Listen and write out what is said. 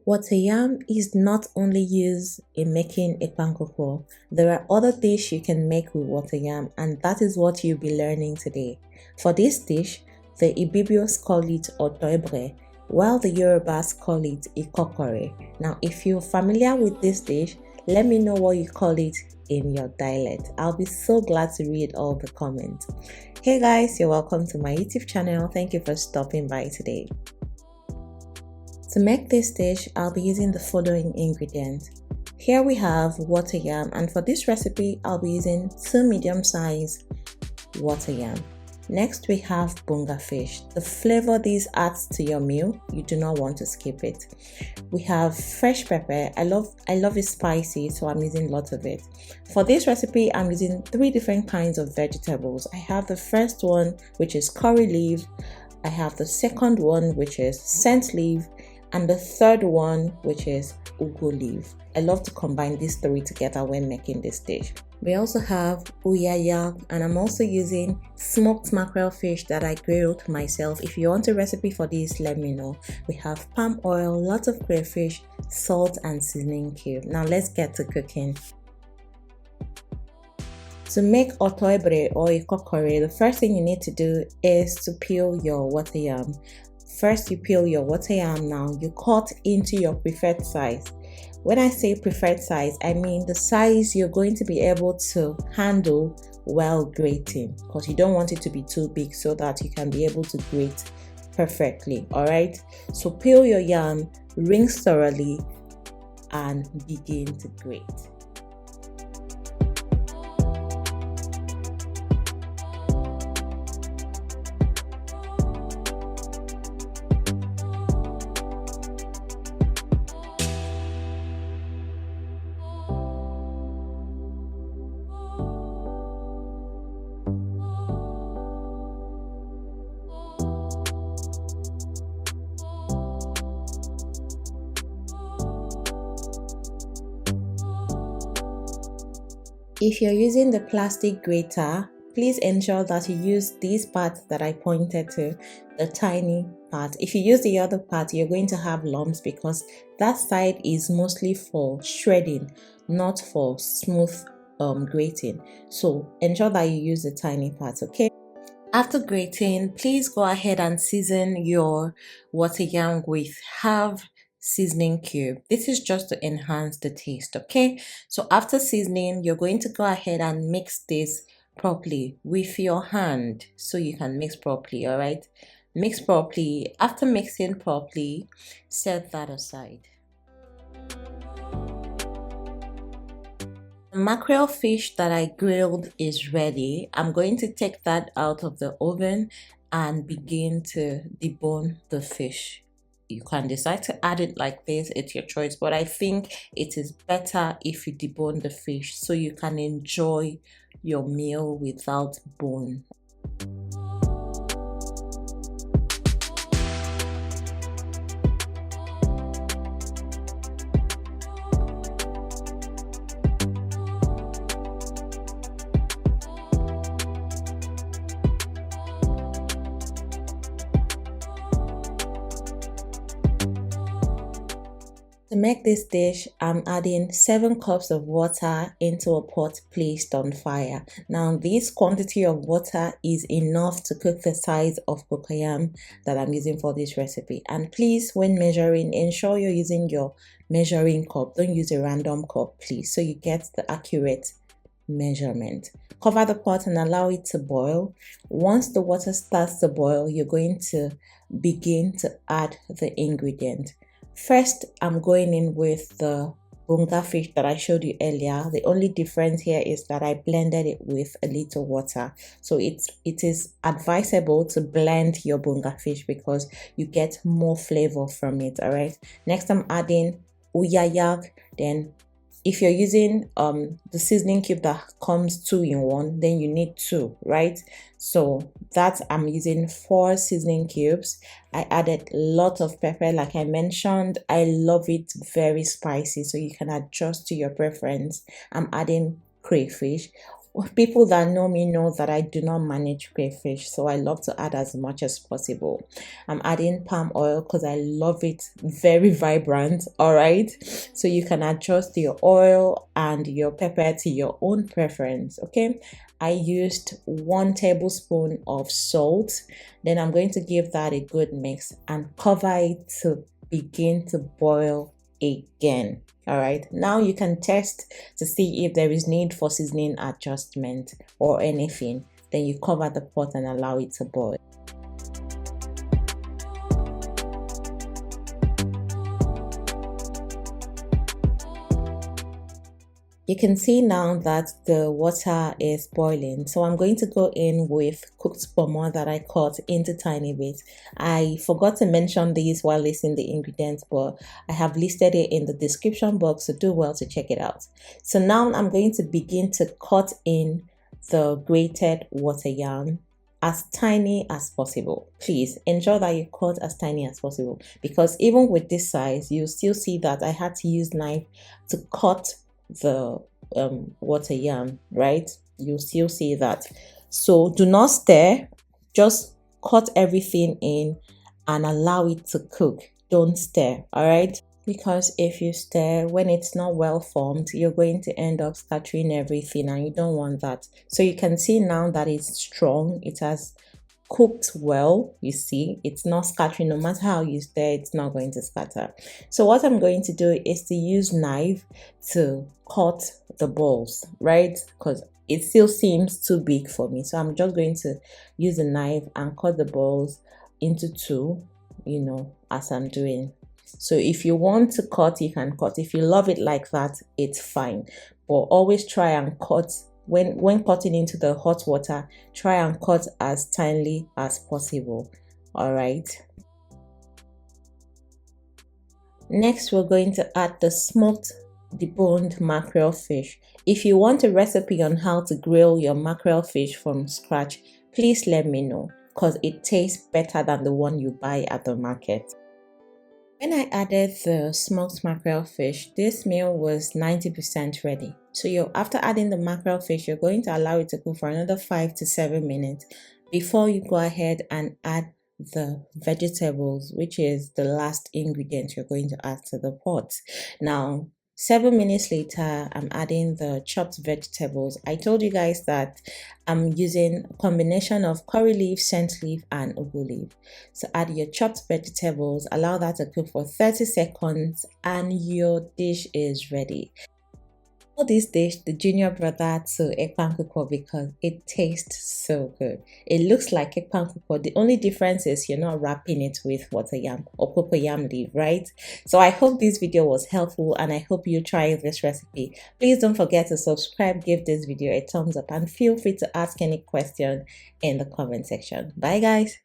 Water yam is not only used in making a pankoko. There are other dishes you can make with water yam, and that is what you'll be learning today. For this dish, the Ibibios call it Otor, while the Yorubas call it Ikokore. Now, if you're familiar with this dish, let me know what you call it in your dialect. I'll be so glad to read all the comments. Hey guys, you're welcome to my YouTube channel. Thank you for stopping by today. To make this dish, I'll be using the following ingredients. Here we have water yam, and for this recipe, I'll be using 2 medium-sized water yam. Next, we have bonga fish. The flavor this adds to your meal, you do not want to skip it. We have fresh pepper. I love it spicy, so I'm using lots of it. For this recipe, I'm using 3 different kinds of vegetables. I have the first one, which is curry leaf. I have the second one, which is scent leaf, and the third one, which is ugu leaf. I love to combine these 3 together when making this dish. We also have Uyayak, and I'm also using smoked mackerel fish that I grilled myself. If you want a recipe for this, let me know. We have palm oil, lots of crayfish, salt, and seasoning cube. Now let's get to cooking. To make Otor or Ikokore, the first thing you need to do is to peel your water yam. First, you peel your water yam. Now you cut into your preferred size. When I say preferred size, I mean the size you're going to be able to handle while grating, because you don't want it to be too big so that you can be able to grate perfectly. All right, so peel your yam, rinse thoroughly, and begin to grate. If you're using the plastic grater, please ensure that you use these parts that I pointed to, the tiny part. If you use the other part, you're going to have lumps because that side is mostly for shredding, not for smooth grating. So ensure that you use the tiny parts, okay? After grating, please go ahead and season your water yam with half seasoning cube. This is just to enhance the taste, okay? So after seasoning, you're going to go ahead and mix this properly with your hand so you can mix properly. All right, mix properly. After mixing properly, set that aside. The mackerel fish that I grilled is ready. I'm going to take that out of the oven and begin to debone the fish. You can decide to add it like this, it's your choice, but I think it is better if you debone the fish so you can enjoy your meal without bone. To make this dish, I'm adding 7 cups of water into a pot placed on fire. Now, this quantity of water is enough to cook the size of cocoyam that I'm using for this recipe. And please, when measuring, ensure you're using your measuring cup. Don't use a random cup, please, so you get the accurate measurement. Cover the pot and allow it to boil. Once the water starts to boil, you're going to begin to add the ingredient. First, I'm going in with the bonga fish that I showed you earlier. The only difference here is that I blended it with a little water. So it is advisable to blend your bonga fish because you get more flavor from it. All right. Next, I'm adding uyayak. Then if you're using the seasoning cube that comes 2 in 1, then you need 2, right? So that I'm using 4 seasoning cubes. I added a lot of pepper, like I mentioned. I love it very spicy, so you can adjust to your preference. I'm adding crayfish. People that know me know that I do not manage crayfish, so I love to add as much as possible. I'm adding palm oil because I love it very vibrant. All right, so you can adjust your oil and your pepper to your own preference. Okay, I used 1 tablespoon of salt. Then I'm going to give that a good mix and cover it to begin to boil again. All right, now you can test to see if there is need for seasoning adjustment or anything. Then you cover the pot and allow it to boil. You can see now that the water is boiling. So I'm going to go in with cooked bonga that I cut into tiny bits. I forgot to mention these while listing the ingredients, but I have listed it in the description box, so do well to check it out. So now I'm going to begin to cut in the grated water yam as tiny as possible. Please ensure that you cut as tiny as possible, because even with this size, you still see that I had to use knife to cut the water yam, right? You still see that. So do not stir, just cut everything in and allow it to cook. Don't stir, all right? Because if you stir, when it's not well formed, you're going to end up scattering everything, and you don't want that. So you can see now that it's strong, it has cooked well. You see, it's not scattering. No matter how you stir, it's not going to scatter. So what I'm going to do is to use knife to cut the balls, right? Because it still seems too big for me, so I'm just going to use a knife and cut the balls into 2, you know, as I'm doing. So if you want to cut, you can cut. If you love it like that, it's fine, but always try and cut. When cutting into the hot water, try and cut as tinely as possible. All right, next we're going to add the smoked deboned mackerel fish. If you want a recipe on how to grill your mackerel fish from scratch, please let me know, because it tastes better than the one you buy at the market. When I added the smoked mackerel fish, this meal was 90% ready. So after adding the mackerel fish, you're going to allow it to cook for another 5 to 7 minutes before you go ahead and add the vegetables, which is the last ingredient you're going to add to the pot. Now, 7 minutes later, I'm adding the chopped vegetables. I told you guys that I'm using a combination of curry leaf, scent leaf, and ugu leaf. So add your chopped vegetables, allow that to cook for 30 seconds, and your dish is ready. Call this dish the junior brother to ekpankukwo because it tastes so good. It looks like ekpankukwo. The only difference is you're not wrapping it with water yam or cocoyam leaf, right? So I hope this video was helpful, and I hope you try this recipe. Please don't forget to subscribe, give this video a thumbs up, and feel free to ask any question in the comment section. Bye guys.